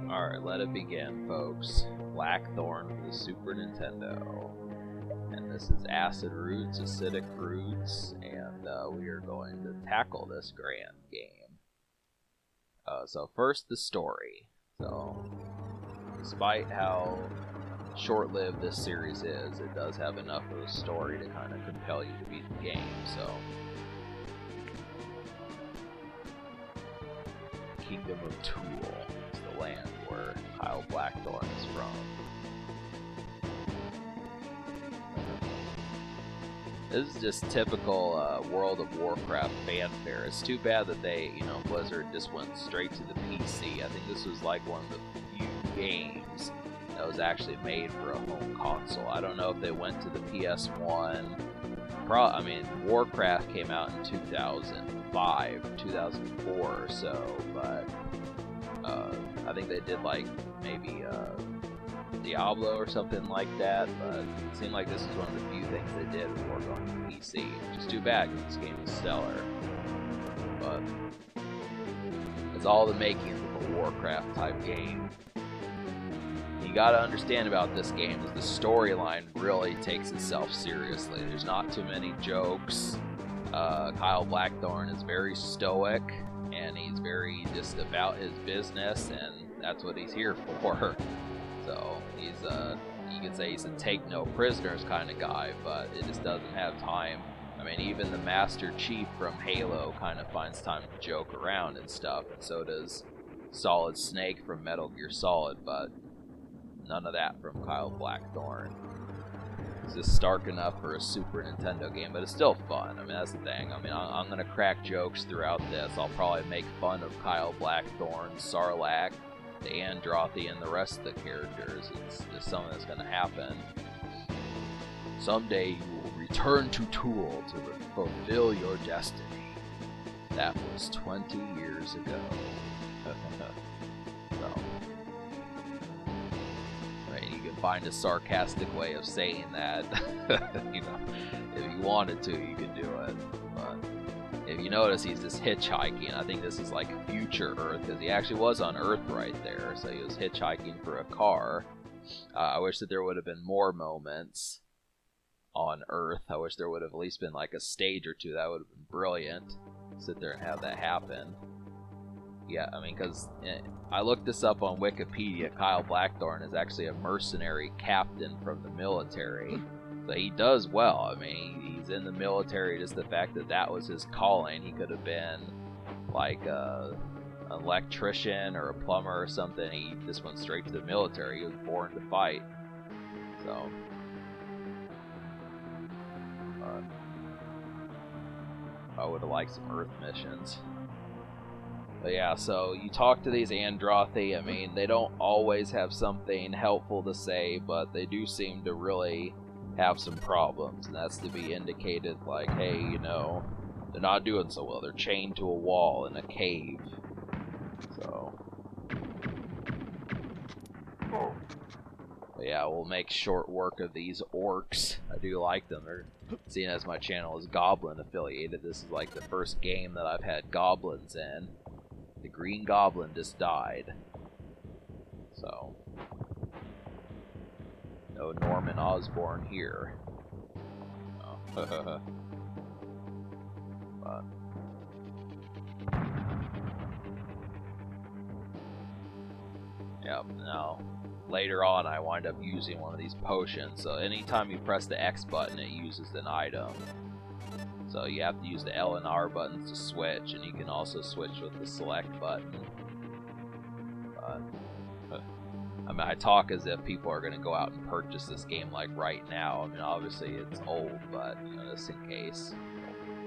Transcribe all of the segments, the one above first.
Alright, let it begin, folks. Blackthorne for the Super Nintendo. And this is acid roots, acidic roots, and we are going to tackle this grand game. So first, the story. So, despite how short-lived this series is, it does have enough of a story to kind of compel you to beat the game, so... Kingdom of Tool is the land where Kyle Blackthorne is from. This is just typical World of Warcraft fanfare. It's too bad that they, Blizzard just went straight to the PC. I think this was like one of the few games that was actually made for a home console. I don't know if they went to the PS1. Warcraft came out in 2005, 2004 or so, but I think they did like maybe Diablo or something like that, but it seemed like this was one of the few things they did before going to PC, which is too bad because this game is stellar. But it's all the makings of a Warcraft type game. You gotta understand about this game is the storyline really takes itself seriously. There's not too many jokes. Kyle Blackthorne is very stoic, and he's very just about his business, and that's what he's here for. So he's you could say he's a take no prisoners kind of guy, but it just doesn't have time. I mean, even the Master Chief from Halo kind of finds time to joke around and stuff, and so does Solid Snake from Metal Gear Solid, but none of that from Kyle Blackthorne. It's just stark enough for a Super Nintendo game, but it's still fun. I mean, that's the thing. I mean, I'm going to crack jokes throughout this. I'll probably make fun of Kyle Blackthorne, Sarlacc, the Androthy, and the rest of the characters. It's just something that's going to happen. Someday you will return to Tool to fulfill your destiny. That was 20 years ago. So, you can find a sarcastic way of saying that. If you wanted to, you could do it. But if you notice, he's just hitchhiking. I think this is like future Earth, because he actually was on Earth right there. So he was hitchhiking for a car. I wish that there would have been more moments on Earth. I wish there would have at least been like a stage or two. That would have been brilliant. Sit there and have that happen. Yeah, I mean, because I looked this up on Wikipedia. Kyle Blackthorne is actually a mercenary captain from the military. So he does well. I mean, he's in the military. Just the fact that that was his calling. He could have been like an electrician or a plumber or something. He just went straight to the military. He was born to fight. So... I would have liked some Earth missions. But yeah, so you talk to these Androthy. I mean, they don't always have something helpful to say, but they do seem to really have some problems. And that's to be indicated like, hey, they're not doing so well. They're chained to a wall in a cave. So... But yeah, we'll make short work of these orcs. I do like them. They're, seeing as my channel is Goblin affiliated, this is like the first game that I've had goblins in. The Green Goblin just died. So... no Norman Osborn here. Oh. But... yep, now... later on, I wind up using one of these potions. So anytime you press the X button, it uses an item. So you have to use the L and R buttons to switch, and you can also switch with the select button. But, I mean, I talk as if people are going to go out and purchase this game like right now. I mean, obviously it's old, but just in case,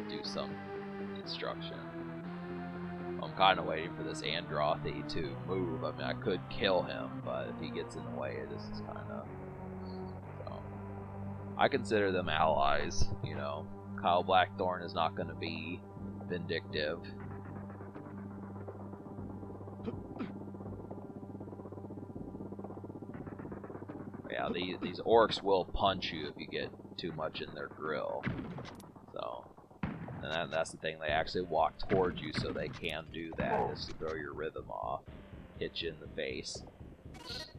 do some instruction. I'm kind of waiting for this Androthy to move. I mean, I could kill him, but if he gets in the way, it just is kind of... So, I consider them allies, Kyle Blackthorne is not going to be vindictive. Yeah, these orcs will punch you if you get too much in their grill. So... And that's the thing, they actually walk towards you, so they can do that, is to throw your rhythm off, hit you in the face.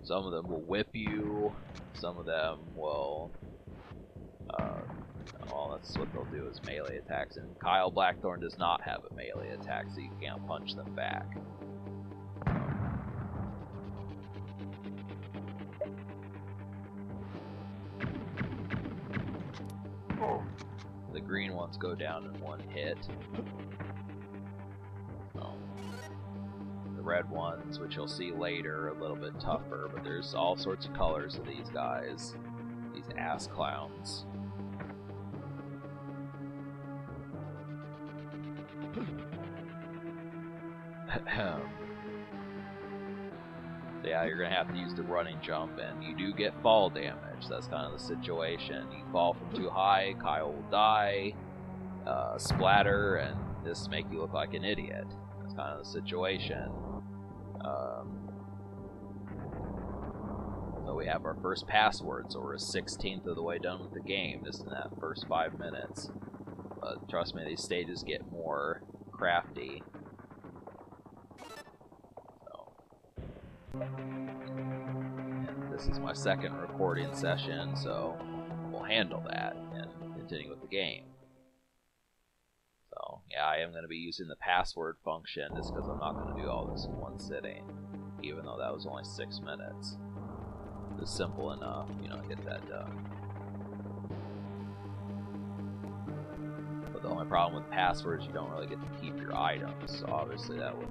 Some of them will whip you, some of them will, well, that's what they'll do, is melee attacks. And Kyle Blackthorne does not have a melee attack, so you can't punch them back. The green ones go down in one hit. The red ones, which you'll see later, are a little bit tougher, but there's all sorts of colors of these guys. These ass clowns. So yeah, you're gonna have to use the running jump, and you do get fall damage. That's kind of the situation. You fall from too high, Kyle will die, splatter, and this make you look like an idiot. That's kind of the situation. So we have our first password, so we're a 16th of the way done with the game, just in that first 5 minutes. But trust me, these stages get more crafty. And this is my second recording session, so we'll handle that and continue with the game. So yeah, I am going to be using the password function just because I'm not going to do all this in one sitting, even though that was only 6 minutes. It's simple enough, you know, to get that done. But the only problem with passwords, you don't really get to keep your items, so obviously that would...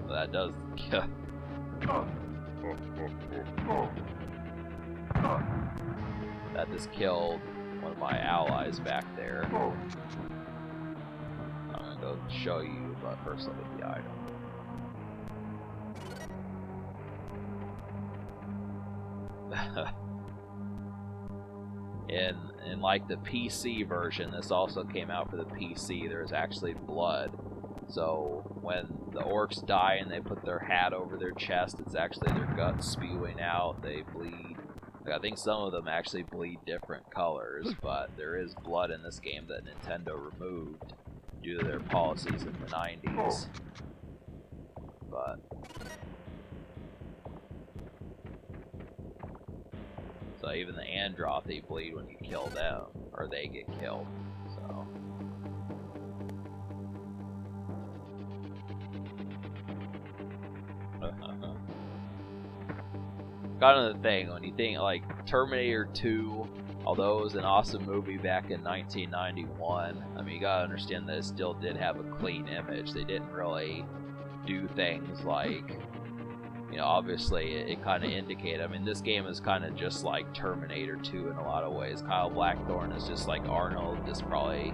That does... That just killed one of my allies back there. I'm gonna go show you, but first I'll get the item. in like the PC version, this also came out for the PC, there's actually blood. So when the orcs die and they put their hat over their chest, it's actually their guts spewing out. They bleed. Like, I think some of them actually bleed different colors, but there is blood in this game that Nintendo removed due to their policies in the 90s. But so even the Androth, they bleed when you kill them, or they get killed. So. Kind of the thing, when you think like Terminator 2, although it was an awesome movie back in 1991, I mean, you gotta understand that it still did have a clean image. They didn't really do things like, you know, obviously it kind of indicated, I mean, this game is kind of just like Terminator 2 in a lot of ways. Kyle Blackthorne is just like Arnold, just probably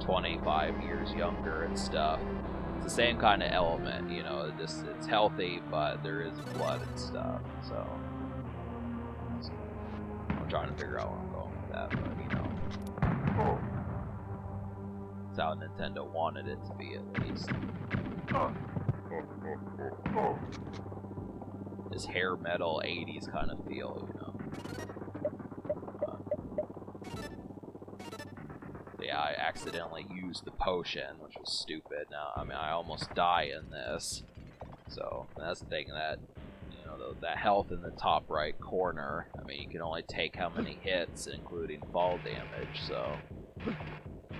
25 years younger and stuff. It's the same kind of element, you know, it's healthy, but there is blood and stuff, so I'm trying to figure out where I'm going with that, but you know, it's how Nintendo wanted it to be, at least. This hair metal 80s kind of feel, you know. Yeah, I accidentally used the potion, which was stupid. Now, I mean, I almost die in this. So, that's the thing, that, you know, that health in the top right corner, I mean, you can only take how many hits, including fall damage, so.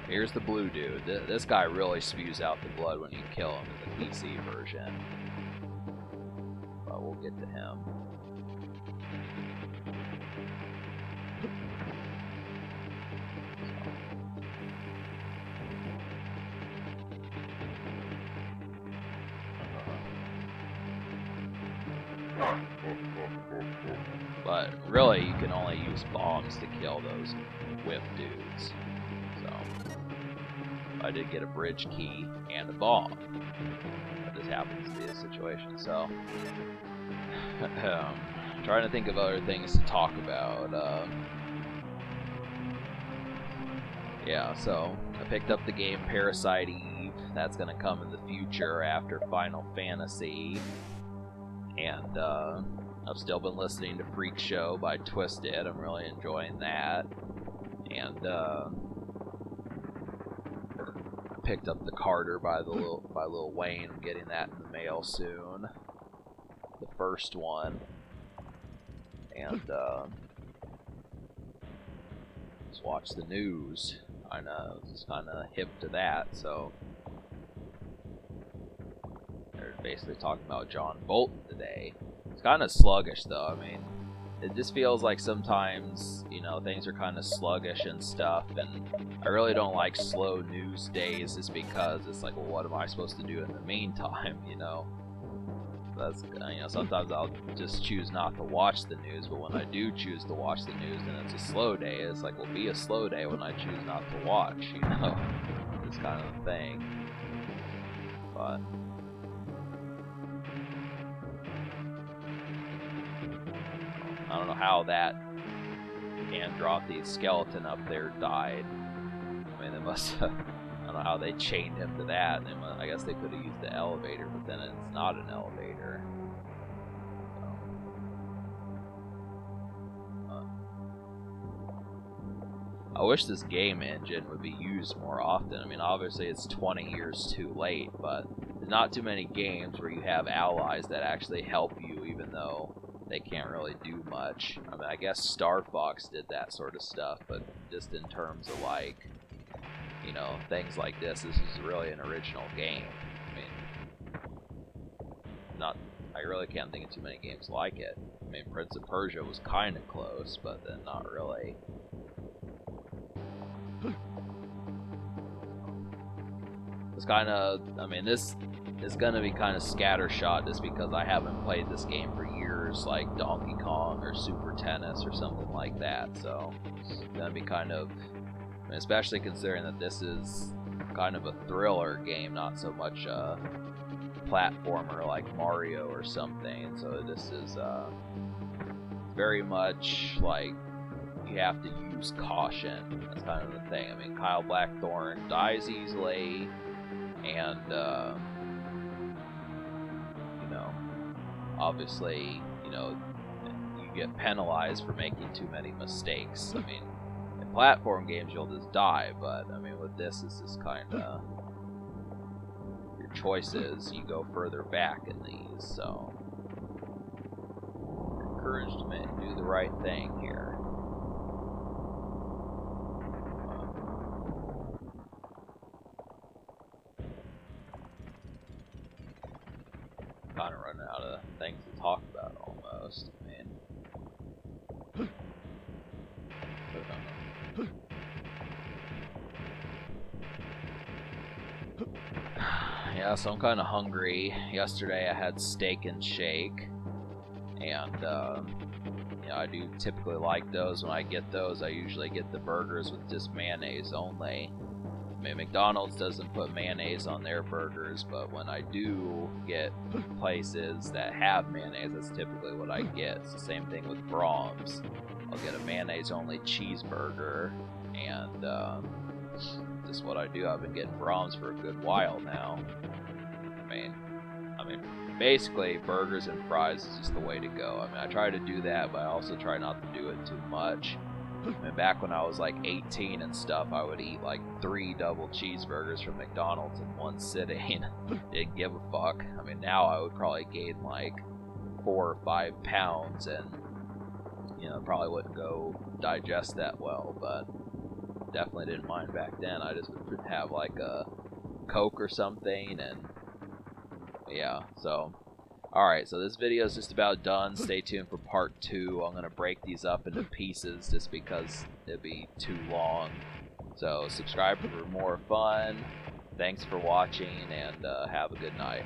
Here's the blue dude. This guy really spews out the blood when you kill him in the PC version. But we'll get to him. But really, you can only use bombs to kill those whip dudes. So, I did get a bridge key and a bomb. But this happens to be the situation. So, trying to think of other things to talk about. Yeah, so I picked up the game Parasite Eve. That's going to come in the future after Final Fantasy. And I've still been listening to Freak Show by Twisted. I'm really enjoying that. And picked up the Carter by Lil Wayne. I'm getting that in the mail soon. The first one. And just watch the news. I know, just kind of hip to that. So they're basically talking about John Bolton today. It's kind of sluggish, though. I mean, it just feels like sometimes, you know, things are kind of sluggish and stuff, and I really don't like slow news days just because it's like, well, what am I supposed to do in the meantime, you know? That's, you know, sometimes I'll just choose not to watch the news, but when I do choose to watch the news and it's a slow day, it's like, well, be a slow day when I choose not to watch, you know? This kind of thing. But I don't know how that Androthy skeleton up there died. I mean, they must have, I don't know how they chained him to that. I guess they could have used the elevator, but then it's not an elevator. So, I wish this game engine would be used more often. I mean, obviously it's 20 years too late, but there's not too many games where you have allies that actually help you, even though they can't really do much. I mean, I guess Star Fox did that sort of stuff, but just in terms of, like, you know, things like this is really an original game. I mean, I really can't think of too many games like it. I mean, Prince of Persia was kind of close, but then not really. It's kind of, I mean, this is going to be kind of scattershot just because I haven't played this game for years, like Donkey Kong or Super Tennis or something like that. So it's going to be kind of, I mean, especially considering that this is kind of a thriller game, not so much a platformer like Mario or something. So this is very much like you have to use caution. That's kind of the thing. I mean, Kyle Blackthorne dies easily, and you know, obviously, you know, you get penalized for making too many mistakes. I mean, in platform games you'll just die, but I mean, with this, it's just kind of your choices. You go further back in these, so you're encouraged to do the right thing here. Kind of running out of things to talk about almost. I mean, yeah, so I'm kind of hungry. Yesterday I had steak and shake, and you know, I do typically like those. When I get those, I usually get the burgers with just mayonnaise only. I mean, McDonald's doesn't put mayonnaise on their burgers, but when I do get places that have mayonnaise, that's typically what I get. It's the same thing with Brahms. I'll get a mayonnaise-only cheeseburger, and just what I do. I've been getting Brahms for a good while now. I mean, basically, burgers and fries is just the way to go. I mean, I try to do that, but I also try not to do it too much. I mean, back when I was like 18 and stuff, I would eat like 3 double cheeseburgers from McDonald's in one sitting. Didn't give a fuck. I mean, now I would probably gain like 4 or 5 pounds, and you know, probably wouldn't go digest that well, but definitely didn't mind back then. I just would have like a Coke or something, and yeah, so alright, so this video is just about done. Stay tuned for part 2. I'm going to break these up into pieces just because it'd be too long. So subscribe for more fun. Thanks for watching, and have a good night.